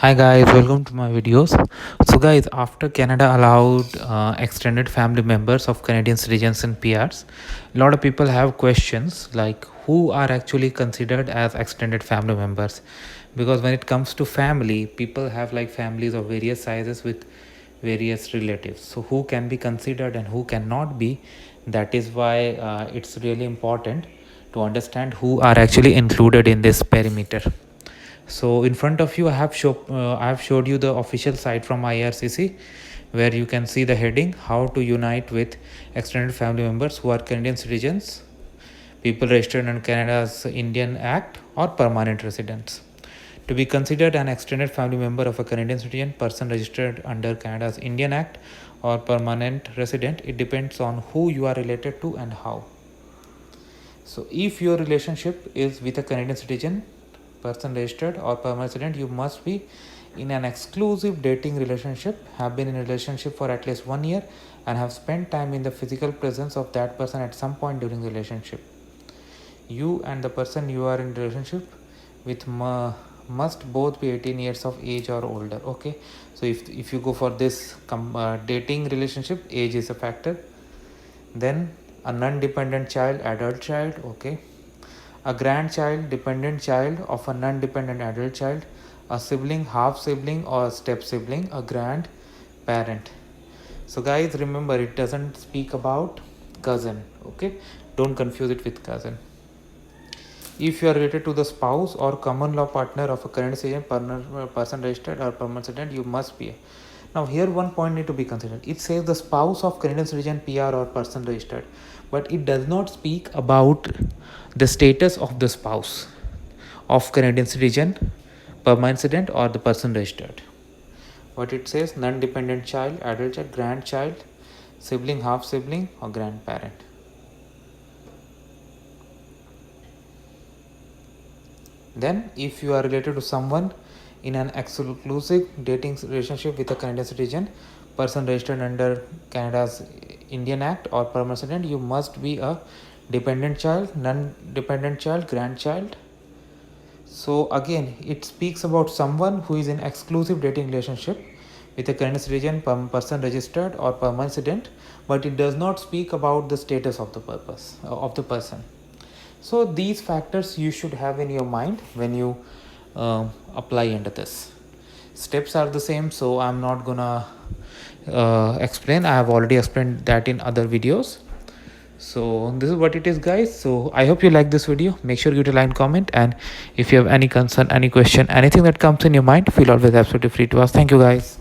Hi guys, welcome to my videos. So guys, after Canada allowed extended family members of Canadian citizens and PRs, a lot of people have questions like who are actually considered as extended family members, because when it comes to family, people have like families of various sizes with various relatives. So who can be considered and who cannot be? That is why it's really important to understand who are actually included in this perimeter. So in front of you, I have showed you the official site from IRCC, where you can see the heading "How to unite with extended family members who are Canadian citizens, people registered under Canada's Indian Act, or permanent residents." To be considered an extended family member of a Canadian citizen, person registered under Canada's Indian Act, or permanent resident, it depends on who you are related to and how. So if your relationship is with a Canadian citizen, person registered, or permanent resident, you must be in an exclusive dating relationship, have been in a relationship for at least 1 year, and have spent time in the physical presence of that person at some point during the relationship. You and the person you are in relationship with must both be 18 years of age or older. Okay, so if you go for this dating relationship, age is a factor. Then a non-dependent child, adult child. Okay, a grandchild, dependent child of a non-dependent adult child, a sibling, half sibling, or a step sibling, a grandparent. So guys, remember, it doesn't speak about cousin. Okay, don't confuse it with cousin. If you are related to the spouse or common law partner of a current citizen, person registered, or permanent resident, you must be. Now here one point need to be considered. It says the spouse of Canadian citizen, PR, or person registered, but it does not speak about the status of the spouse of Canadian citizen, permanent resident, or the person registered. What it says: non-dependent child, adult child, grandchild, sibling, half sibling, or grandparent. Then if you are related to someone in an exclusive dating relationship with a Canadian citizen, person registered under Canada's Indian Act, or permanent resident, you must be a dependent child, non-dependent child, grandchild. So again, it speaks about someone who is in exclusive dating relationship with a Canadian citizen, person registered, or permanent resident, but it does not speak about the status of the person. So these factors you should have in your mind when you apply under this. Steps are the same, so I'm not gonna explain. I have already explained that in other videos. So this is what it is, guys. So I hope you like this video. Make sure you give it a like, comment, and if you have any concern, any question, anything that comes in your mind, feel always absolutely free to ask. Thank you, guys.